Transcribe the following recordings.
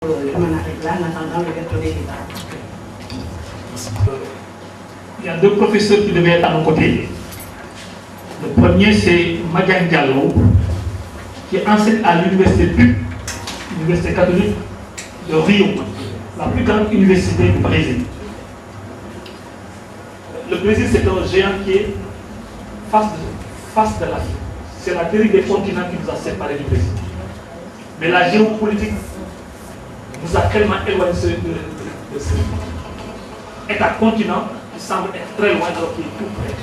Il y a deux professeurs qui devaient être à nos côtés. Le premier, c'est Madiane Diallo, qui enseigne à l'université PUC, l'université catholique de Rio, la plus grande université du Brésil. Le Brésil, c'est un géant qui est face de l'Afrique. C'est la dérive des continents qui nous a séparés du Brésil. Mais la géopolitique nous a tellement éloignés de ce état continent qui semble être très loin alors qu'il est tout près.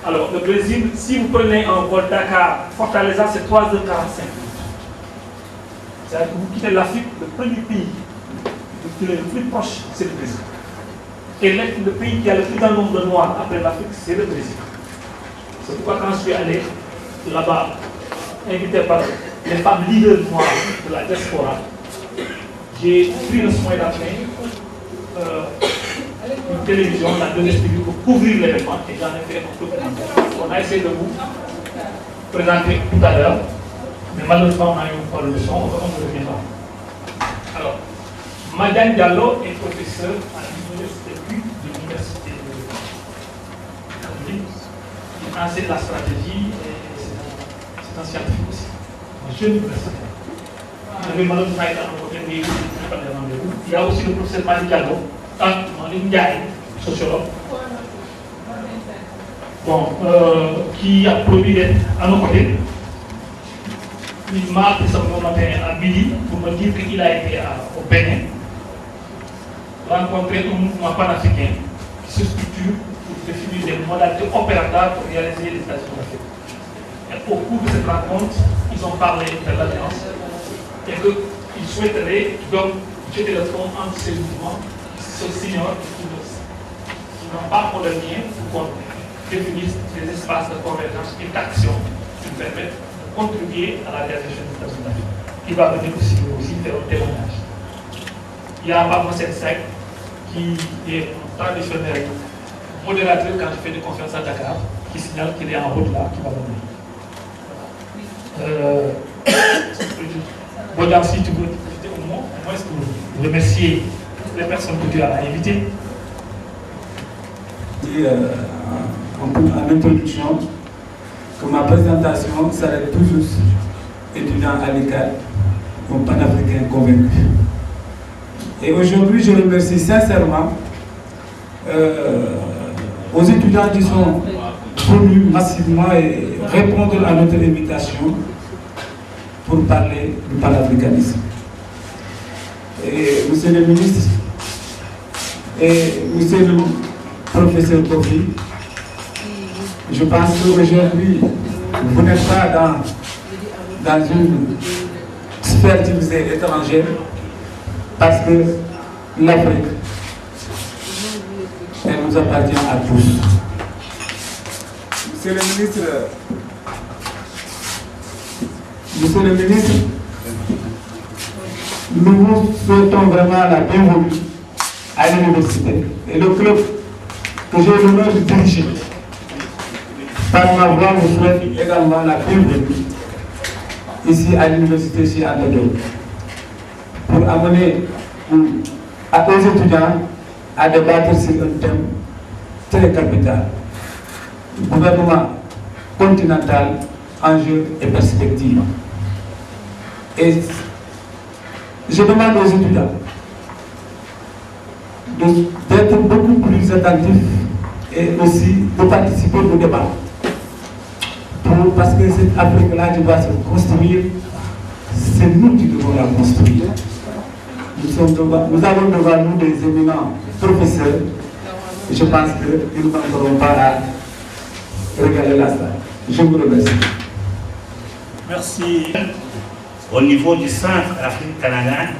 Alors, le Brésil, si vous prenez un vol Dakar-Fortaleza, c'est 3h45. C'est-à-dire que vous quittez l'Afrique, le premier pays le plus proche, c'est le Brésil. Et le pays qui a le plus grand nombre de Noirs après l'Afrique, c'est le Brésil. C'est pourquoi quand je suis allé là-bas, invité par les femmes leaders noires de la diaspora, j'ai pris le soin d'amener une télévision, la 2STV, pour couvrir l'événement et j'en ai fait un documentaire. On a essayé de vous présenter tout à l'heure, mais malheureusement on a eu un problème de son, on reviendra. Alors, Madiane Diallo est professeur à l'université de l'université catholique. Il enseigne la stratégie et c'est un scientifique aussi. Un jeune universitaire. Il avait malheureusement été à côté de rendez-vous. Il y a aussi le professeur Madi Diallo, sociologue, qui a promis d'être à nos côtés. Il m'a appelé ce matin à midi pour me dire qu'il a été au Bénin rencontrer un mouvement panafricain qui se structure pour définir des modalités opératoires pour réaliser les stations d'Afrique. Et au cours de cette rencontre, ils ont parlé de l'alliance et qu'ils souhaiteraient donc jeter le pont entre ces mouvements qui se s'ignorent et qui n'ont pas pour le lien pour qu'on définisse des espaces de convergence et d'action qui permettent de contribuer à la réalisation des stations d'Afrique. Il va venir aussi faire un témoignage. Il y a Pablo Sensek qui est un traditionnel modérateur quand je fais des conférences à Dakar, qui signale qu'il est en route là, qui va venir. Bodam, si tu veux profiter au moins pour remercier les personnes que tu as invitées. Et en introduction, que ma présentation s'arrête tout juste étudiant à l'école, un panafricain convaincu. Et aujourd'hui, je remercie sincèrement aux étudiants qui sont venus massivement et répondre à notre invitation pour parler du panafricanisme. Et monsieur le ministre et monsieur le professeur Kofi, je pense qu'aujourd'hui, vous n'êtes pas dans une sphère divisée étrangère, parce que l'Afrique, elle nous appartient à tous. Monsieur le ministre, nous vous souhaitons vraiment la bienvenue à l'université. Et le club que j'ai l'honneur de diriger, par ma voix, vous souhaite également la bienvenue ici à l'université chez Anadolu, pour amener aux étudiants à débattre sur un thème très capital. Gouvernement continental, enjeux et perspectives. Et je demande aux étudiants d'être beaucoup plus attentifs et aussi de participer au débat. Parce que cette Afrique-là qui va se construire, c'est nous qui devons la construire. Nous avons devant nous des éminents professeurs. Et je pense qu'ils ne manqueront pas à regarder la salle. Je vous remercie. Merci. Au niveau du Centre Afrique Canada,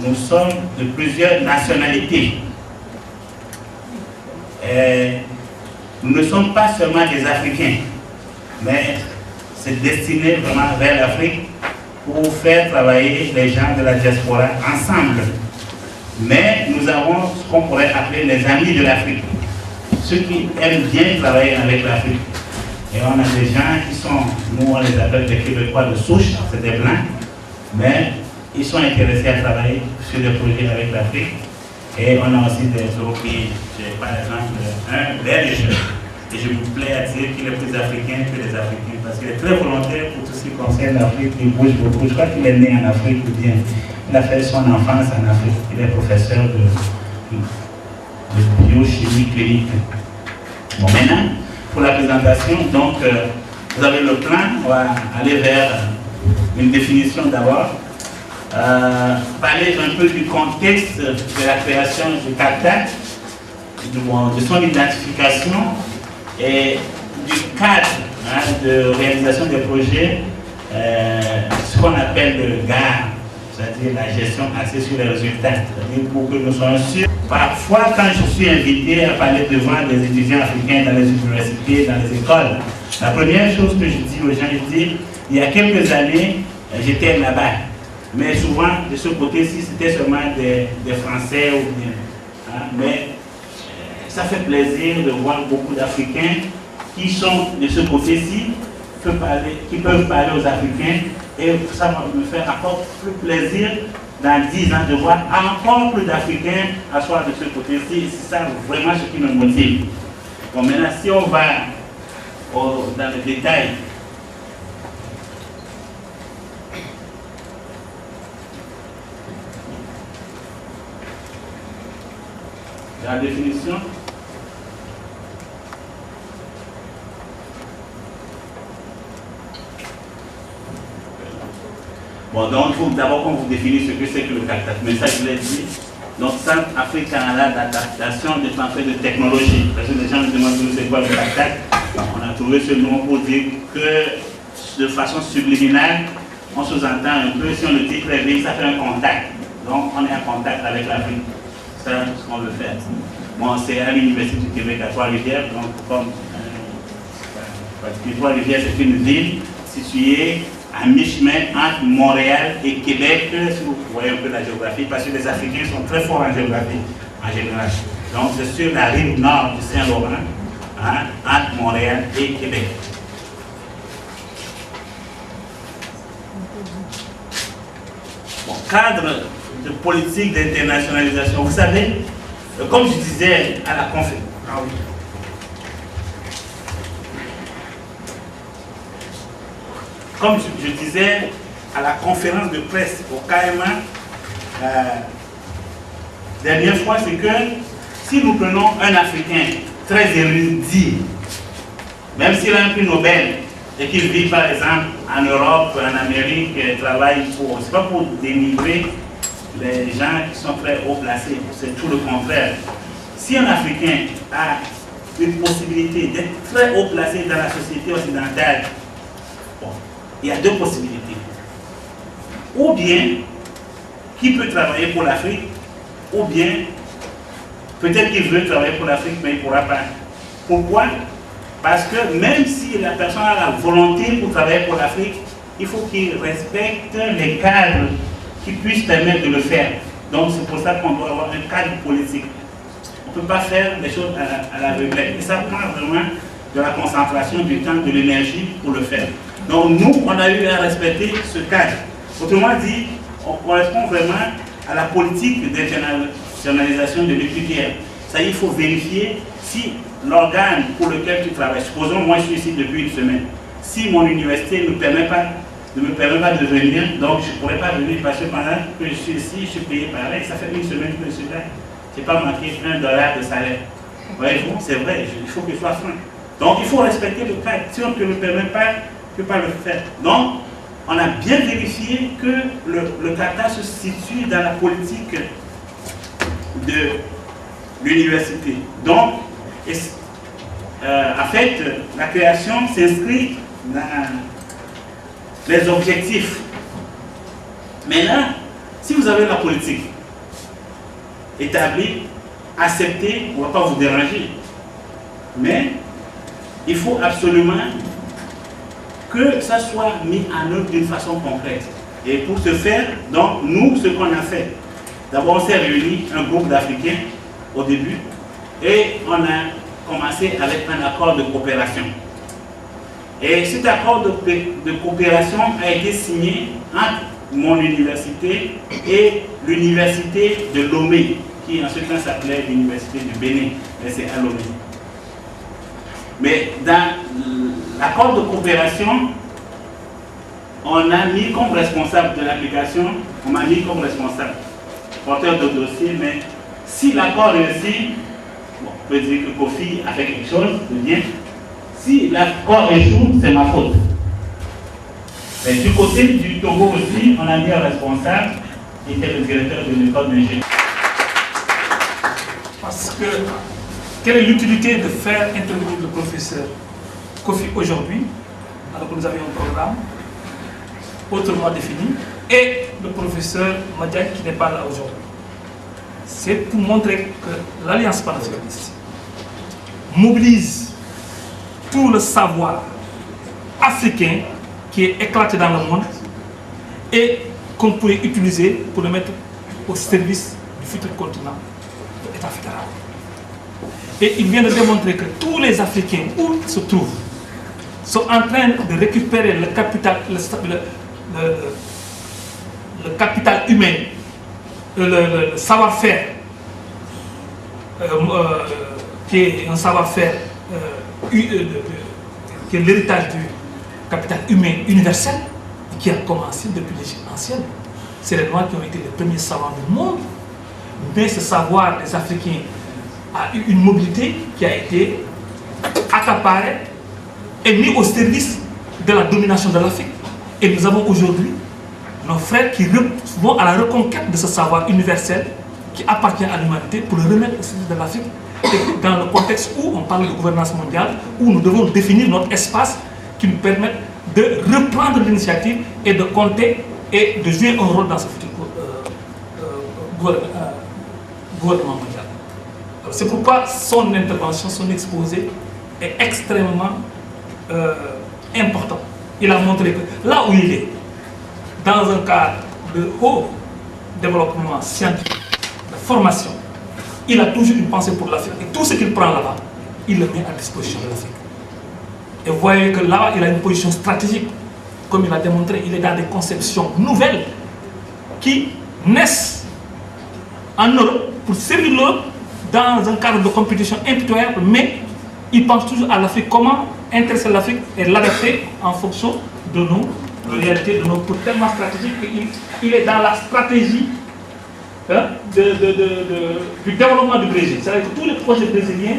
nous sommes de plusieurs nationalités. Nous ne sommes pas seulement des Africains, mais c'est destiné vraiment vers l'Afrique pour faire travailler les gens de la diaspora ensemble. Mais nous avons ce qu'on pourrait appeler les amis de l'Afrique, ceux qui aiment bien travailler avec l'Afrique. Et on a des gens qui sont, nous on les appelle des Québécois de souche, c'est des blancs, mais ils sont intéressés à travailler sur des projets avec l'Afrique. Et on a aussi des Européens, par exemple un Belge, et je vous plais à dire qu'il est plus africain que les Africains, parce qu'il est très volontaire pour tout ce qui concerne l'Afrique, il bouge beaucoup. Je crois qu'il est né en Afrique ou bien il a fait son enfance en Afrique, il est professeur de biochimie clinique. Bon, maintenant, pour la présentation, donc, vous avez le plan, on va aller vers une définition d'abord. Parler un peu du contexte de la création du CACTAC, de son identification et du cadre de réalisation des projets, ce qu'on appelle le GAR, c'est-à-dire la gestion axée sur les résultats, c'est-à-dire pour que nous soyons sûrs. Parfois, quand je suis invité à parler devant des étudiants africains dans les universités, dans les écoles, la première chose que je dis aux gens, je dis, il y a quelques années, j'étais là-bas. Mais souvent, de ce côté-ci, c'était seulement des Français ou bien. Mais ça fait plaisir de voir beaucoup d'Africains qui sont de ce côté-ci, qui peuvent parler aux Africains. Et ça va me faire encore plus plaisir dans 10 ans de voir encore plus d'Africains asseoir de ce côté-ci. C'est ça vraiment ce qui me motive. Bon, maintenant, si on va dans les détails, la définition. Bon, donc il faut d'abord qu'on vous définisse ce que c'est que le CACTAC. Mais ça, je l'ai dit. Donc, Centre Afrique Canada d'adaptation des transferts de technologie. Parce que les gens me demandent c'est quoi le CACTAC. On a trouvé ce nom pour dire que de façon subliminale, on sous-entend un peu, si on le dit très vite, ça fait un contact. Donc, on est en contact avec l'Afrique. C'est ce qu'on veut faire. Bon, c'est à l'Université du Québec à Trois-Rivières, donc comme parce que Trois-Rivières, c'est une ville située à mi-chemin entre Montréal et Québec, si vous voyez un peu la géographie, parce que les Africains sont très forts en géographie, en général. Donc, c'est sur la rive nord du Saint-Laurent, entre Montréal et Québec. Bon, cadre de politique d'internationalisation. Vous savez, comme je disais à la conférence, comme je disais à la conférence de presse au KMA, dernière fois, c'est que si nous prenons un Africain très érudit, même s'il a un prix Nobel et qu'il vit par exemple en Europe, en Amérique, travaille pour, c'est pas pour dénigrer les gens qui sont très haut placés, c'est tout le contraire. Si un Africain a une possibilité d'être très haut placé dans la société occidentale, bon, il y a deux possibilités. Ou bien, qui peut travailler pour l'Afrique, ou bien, peut-être qu'il veut travailler pour l'Afrique, mais il ne pourra pas. Pourquoi? Parce que même si la personne a la volonté pour travailler pour l'Afrique, il faut qu'il respecte les cadres qui puissent permettre de le faire. Donc c'est pour ça qu'on doit avoir un cadre politique. On ne peut pas faire les choses à l'aveuglette. Et ça prend vraiment de la concentration, du temps, de l'énergie pour le faire. Donc nous, on a eu à respecter ce cadre. Autrement dit, on correspond vraiment à la politique d'internationalisation de l'UQTR. Ça y est, il faut vérifier si l'organe pour lequel tu travailles, supposons moi je suis ici depuis une semaine, si mon université ne me permet pas de venir, donc je ne pourrais pas venir parce que pendant que je suis ici, je suis payé pareil, ça fait une semaine que je suis là. Je n'ai pas manqué $1 de salaire. Voyez-vous, c'est vrai, il faut que je sois franc. Donc il faut respecter le cadre. Si on ne te le permet pas, tu ne peux pas le faire. Donc, on a bien vérifié que le CACTAC se situe dans la politique de l'université. Donc, en fait, la création s'inscrit dans les objectifs. Maintenant, si vous avez la politique établie, acceptée, on ne va pas vous déranger. Mais il faut absolument que ça soit mis en œuvre d'une façon concrète. Et pour ce faire, donc, nous, ce qu'on a fait, d'abord on s'est réunis, un groupe d'Africains au début, et on a commencé avec un accord de coopération. Et cet accord de coopération a été signé entre mon université et l'université de Lomé, qui en ce temps s'appelait l'université de Bénin, mais c'est à Lomé. Mais dans l'accord de coopération, on a mis comme responsable de l'application, on m'a mis comme responsable, porteur de dossier, mais si l'accord réussit, bon, on peut dire que Kofi a fait quelque chose de bien. Si l'accord échoue, c'est ma faute. Mais du côté du Togo aussi, on a mis un responsable, qui était le directeur de l'école d'ingénieur. Parce que, quelle est l'utilité de faire intervenir le professeur Kofi aujourd'hui, alors que nous avions un programme autrement défini, et le professeur Madiaye qui n'est pas là aujourd'hui? C'est pour montrer que l'Alliance panafricaniste mobilise tout le savoir africain qui est éclaté dans le monde et qu'on pourrait utiliser pour le mettre au service du futur continent de l'État fédéral. Et il vient de démontrer que tous les Africains, où ils se trouvent, sont en train de récupérer le capital, le capital humain, le savoir-faire, qui est un savoir-faire qui est l'héritage du capital humain universel, qui a commencé depuis l'Égypte ancienne. C'est les Noirs qui ont été les premiers savants du monde, mais ce savoir des Africains a eu une mobilité qui a été accaparée et mise au service de la domination de l'Afrique. Et nous avons aujourd'hui nos frères qui vont à la reconquête de ce savoir universel qui appartient à l'humanité pour le remettre au service de l'Afrique. Et dans le contexte où on parle de gouvernance mondiale, où nous devons définir notre espace qui nous permette de reprendre l'initiative et de compter et de jouer un rôle dans ce futur gouvernement mondial. C'est pourquoi son intervention, son exposé est extrêmement important. Il a montré que là où il est, dans un cadre de haut développement scientifique, de formation, il a toujours une pensée pour l'Afrique. Et tout ce qu'il prend là-bas, il le met à disposition de l'Afrique. Et vous voyez que là, il a une position stratégique. Comme il a démontré, il est dans des conceptions nouvelles qui naissent en Europe pour servir l'Europe dans un cadre de compétition impitoyable, mais il pense toujours à l'Afrique, comment intéresser l'Afrique et l'adapter en fonction de nos réalités, de nos cours tellement stratégiques qu'il est dans la stratégie du développement du Brésil. C'est-à-dire que tous les projets brésiliens,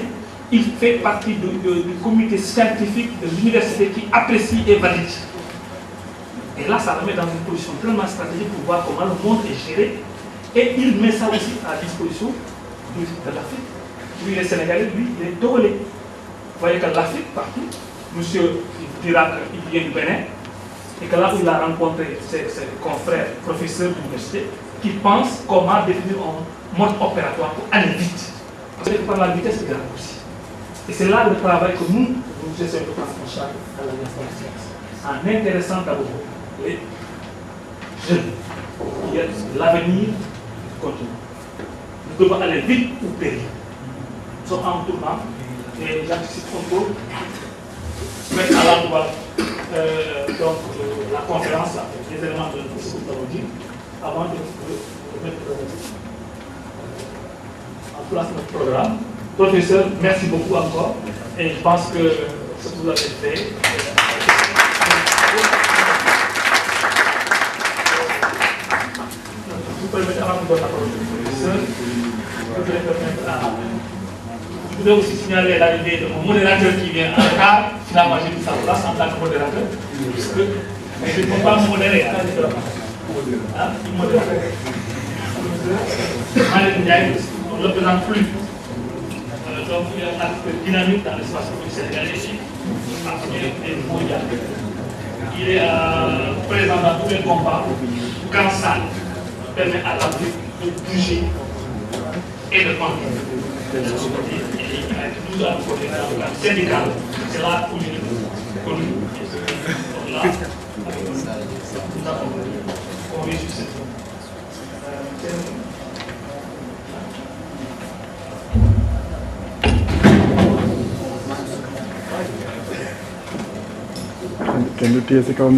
il fait partie du comité scientifique de l'université qui apprécie et valide. Et là, ça le met dans une position tellement stratégique pour voir comment le monde est géré. Et il met ça aussi à disposition de l'Afrique. Lui, il est sénégalais, lui, il est togolais. Vous voyez que l'Afrique, partout, monsieur dira qu'il vient du Bénin, et que là où il a rencontré ses confrères, professeurs d'université, qui pensent comment définir un mode opératoire pour aller vite. Parce que par la vitesse, c'est grave aussi. Et c'est là le travail que nous essayons de prendre en charge à l'Alliance panafricaniste, en intéressant d'abord les jeunes qui ont l'avenir du continent. Nous devons aller vite ou périr. Nous sommes en tournant et j'anticipe un peu. Mais à l'endroit, la conférence, les éléments de ce que nous avons dit, avant de mettre en place notre programme. Professeur, merci beaucoup encore. Et je pense que ce que vous avez fait. Vous permettez avant de donner la parole au professeur, je voudrais aussi signaler l'arrivée de mon modérateur qui vient en retard. Finalement, j'ai pris sa place en tant que modérateur, puisque je ne peux pas me modérer. Il modère. Malick Ndiaye, on ne le présente plus. Donc, il y a un acte dynamique dans l'espace public sénégalais ici, parce qu'il est mondial. Il est présent dans tous les combats, quand ça permet à l'Afrique de bouger et de penser. Il a été toujours à côté dans le cadre syndical, c'est là où il est connu. Donc là, nous avons réussi cette Avant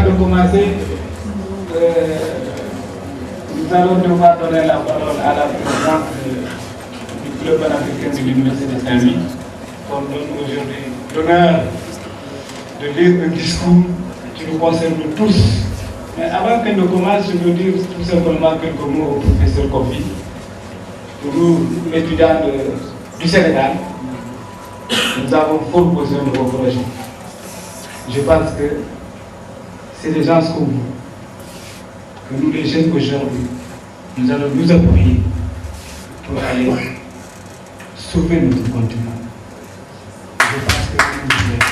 de commencer, nous allons devoir donner la parole à la présidente du club panafricain de l'Université de Saint-Louis, qu'on donne aujourd'hui l'honneur de lire un discours qui nous concerne tous. Mais avant qu'elle ne commence, je veux dire tout simplement quelques mots au professeur Kofi. Pour nous, étudiants du Sénégal, nous avons fort besoin de vos projets. Je pense que c'est des gens comme vous, que nous les jeunes aujourd'hui, nous allons nous appuyer pour aller sauver notre continent. Je pense que vous nous aidez.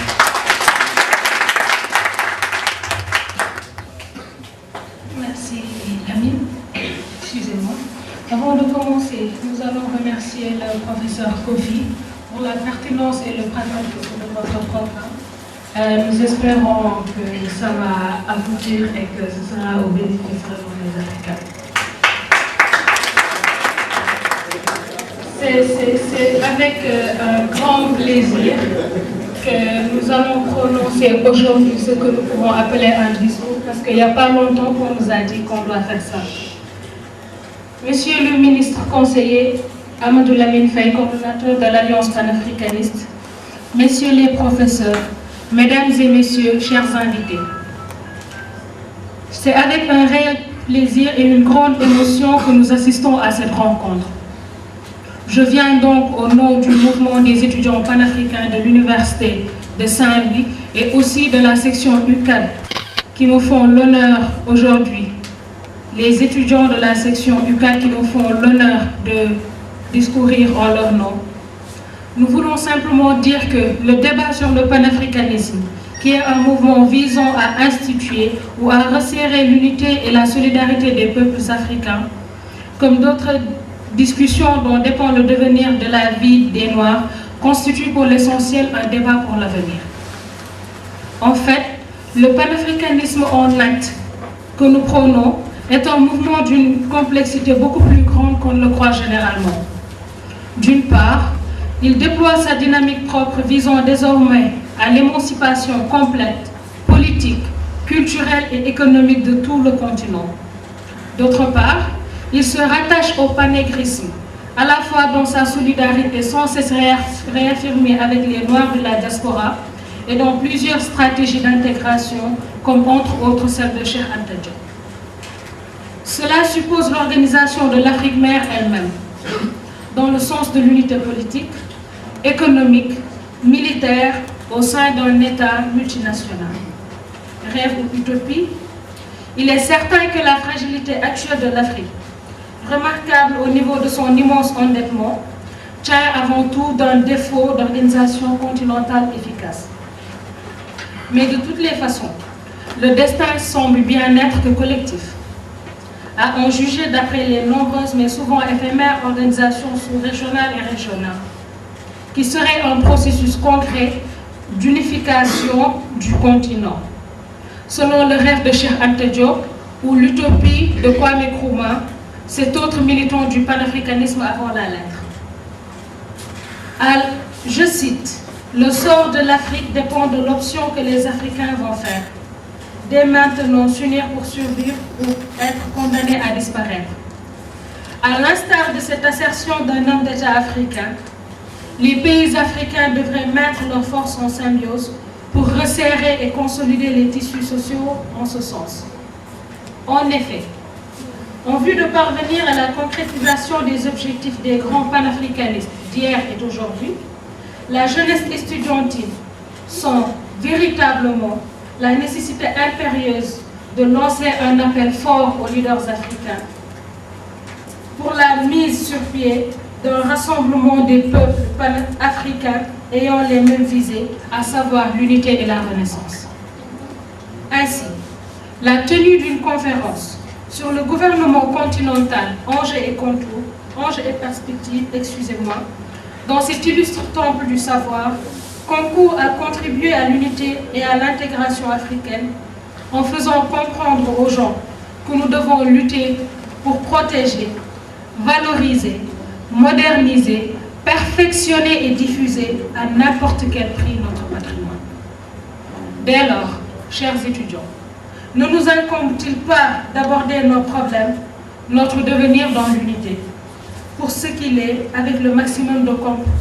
Merci, Amine. Excusez-moi. Avant de commencer, nous allons remercier le professeur Kofi pour la pertinence et le pragmatisme de votre programme. Nous espérons que ça va aboutir et que ce sera au bénéfice vraiment des Africains. C'est avec un grand plaisir que nous allons prononcer aujourd'hui ce que nous pouvons appeler un discours, parce qu'il n'y a pas longtemps qu'on nous a dit qu'on doit faire ça. Monsieur le ministre conseiller Amadou Lamine Faye, coordonnateur de l'Alliance panafricaniste, messieurs les professeurs, mesdames et messieurs, chers invités, c'est avec un réel plaisir et une grande émotion que nous assistons à cette rencontre. Je viens donc au nom du mouvement des étudiants panafricains de l'Université de Saint-Louis et aussi de la section UCAD qui nous font l'honneur aujourd'hui. Les étudiants de la section UCAD qui nous font l'honneur de discourir en leur nom. Nous voulons simplement dire que le débat sur le panafricanisme, qui est un mouvement visant à instituer ou à resserrer l'unité et la solidarité des peuples africains, comme d'autres discussions dont dépend le devenir de la vie des Noirs, constitue pour l'essentiel un débat pour l'avenir. En fait, le panafricanisme en acte que nous prônons est un mouvement d'une complexité beaucoup plus grande qu'on ne le croit généralement. D'une part, il déploie sa dynamique propre visant désormais à l'émancipation complète, politique, culturelle et économique de tout le continent. D'autre part, il se rattache au panégrisme, à la fois dans sa solidarité sans cesse réaffirmée avec les Noirs de la diaspora et dans plusieurs stratégies d'intégration, comme entre autres celle de Cheikh Anta Diop. Cela suppose l'organisation de l'Afrique-Mère elle-même, dans le sens de l'unité politique, économique, militaire, au sein d'un État multinational. Rêve ou utopie, il est certain que la fragilité actuelle de l'Afrique, remarquable au niveau de son immense endettement, tient avant tout d'un défaut d'organisation continentale efficace. Mais de toutes les façons, le destin semble bien être que collectif. À en juger d'après les nombreuses mais souvent éphémères organisations sous-régionales et régionales, qui seraient un processus concret d'unification du continent, selon le rêve de Cheikh Anta Diop ou l'utopie de Kwame Nkrumah, cet autre militant du panafricanisme avant la lettre. Je cite, « Le sort de l'Afrique dépend de l'option que les Africains vont faire. Dès maintenant s'unir pour survivre ou être condamnés à disparaître. » À l'instar de cette assertion d'un homme d'État africain, les pays africains devraient mettre leurs forces en symbiose pour resserrer et consolider les tissus sociaux en ce sens. En effet, en vue de parvenir à la concrétisation des objectifs des grands panafricanistes d'hier et d'aujourd'hui, la jeunesse estudiantine sent véritablement la nécessité impérieuse de lancer un appel fort aux leaders africains pour la mise sur pied d'un rassemblement des peuples africains ayant les mêmes visées, à savoir l'unité et la renaissance. Ainsi, la tenue d'une conférence sur le gouvernement continental, enjeux et contours, enjeux et perspectives, dans cet illustre temple du savoir, concourt à contribuer à l'unité et à l'intégration africaine en faisant comprendre aux gens que nous devons lutter pour protéger, valoriser, moderniser, perfectionner et diffuser à n'importe quel prix notre patrimoine. Dès lors, chers étudiants, ne nous incombe-t-il pas d'aborder nos problèmes, notre devenir dans l'unité, pour ce qu'il est, avec le maximum de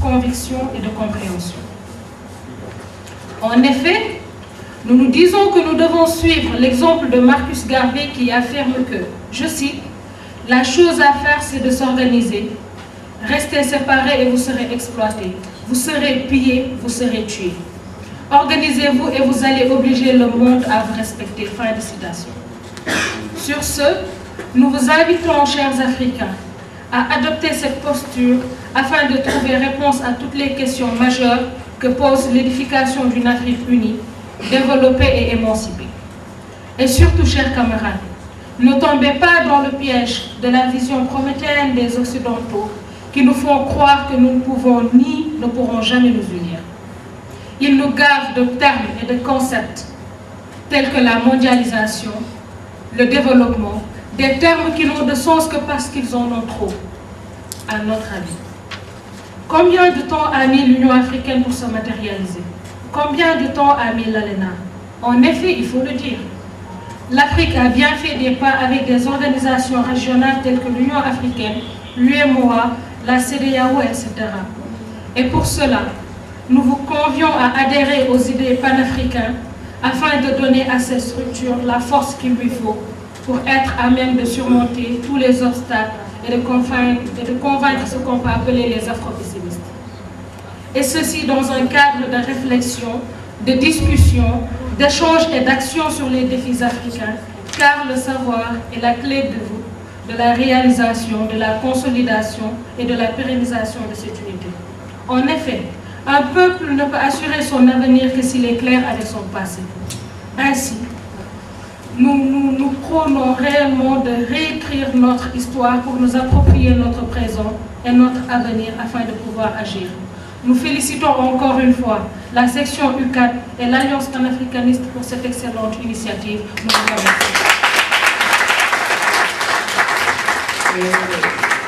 conviction et de compréhension. En effet, nous nous disons que nous devons suivre l'exemple de Marcus Garvey qui affirme que, je cite, « La chose à faire, c'est de s'organiser. Restez séparés et vous serez exploités. Vous serez pillés, vous serez tués. Organisez-vous et vous allez obliger le monde à vous respecter. » Fin de citation. Sur ce, nous vous invitons, chers Africains, à adopter cette posture afin de trouver réponse à toutes les questions majeures que pose l'édification d'une Afrique unie, développée et émancipée. Et surtout, chers camarades, ne tombez pas dans le piège de la vision prométhéenne des Occidentaux qui nous font croire que nous ne pouvons ni ne pourrons jamais nous unir. Ils nous gavent de termes et de concepts tels que la mondialisation, le développement, des termes qui n'ont de sens que parce qu'ils en ont trop, à notre avis. Combien de temps a mis l'Union africaine pour se matérialiser? Combien de temps a mis l'ALENA? En effet, il faut le dire, l'Afrique a bien fait des pas avec des organisations régionales telles que l'Union africaine, l'UMOA, la CEDEAO, etc. Et pour cela, nous vous convions à adhérer aux idées panafricaines afin de donner à ces structures la force qu'il lui faut pour être à même de surmonter tous les obstacles et de convaincre ce qu'on peut appeler les afro-pessimistes. Et ceci dans un cadre de réflexion, de discussion, d'échange et d'action sur les défis africains, car le savoir est la clé de la réalisation, de la consolidation et de la pérennisation de cette unité. En effet, un peuple ne peut assurer son avenir que s'il est clair avec son passé. Ainsi, nous prônons réellement de réécrire notre histoire pour nous approprier notre présent et notre avenir afin de pouvoir agir. Nous félicitons encore une fois la section U4 et l'Alliance panafricaniste pour cette excellente initiative. Nous vous remercions.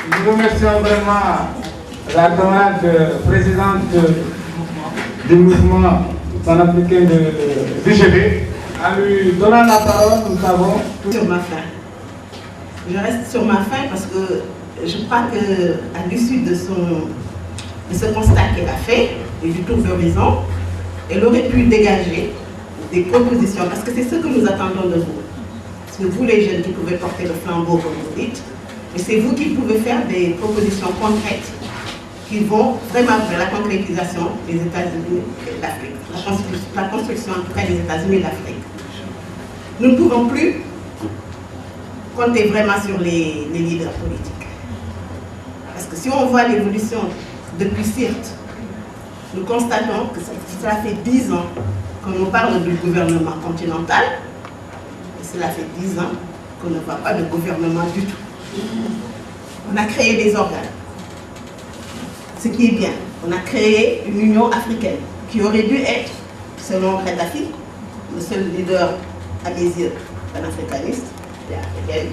Nous remercions vraiment la camarade présidente du mouvement panafricain de l'UGB. En lui donnant la parole, nous savons... Sur ma faim. Je reste sur ma faim parce que je crois qu'à l'issue de ce constat qu'elle a fait et du tour d'horizon, elle aurait pu dégager des propositions, parce que c'est ce que nous attendons de vous. C'est vous les jeunes qui pouvez porter le flambeau, comme vous dites, mais c'est vous qui pouvez faire des propositions concrètes qui vont vraiment vers la concrétisation des États-Unis et de l'Afrique, la construction en tout cas des États-Unis et de l'Afrique. Nous ne pouvons plus compter vraiment sur les leaders politiques. Parce que si on voit l'évolution depuis Sirte, nous constatons que cela fait 10 ans qu'on parle du gouvernement continental, et cela fait 10 ans qu'on ne voit pas de gouvernement du tout. On a créé des organes, ce qui est bien. On a créé une Union africaine qui aurait dû être, selon Kadhafi, le seul leader à mes yeux panafricaniste et africaine,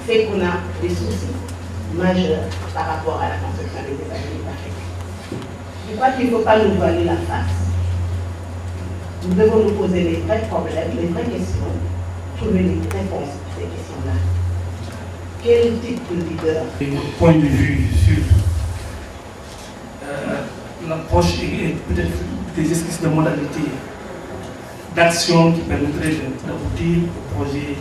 fait qu'on a des soucis majeurs par rapport à la construction des États-Unis d'Afrique. Je crois qu'il ne faut pas nous voiler la face. Nous devons nous poser les vrais problèmes, les vraies questions, trouver les réponses à ces questions-là. Quel type de leader? Votre point de vue sur l'approche et peut-être des esquisses de modalités d'action qui permettraient d'aboutir au projet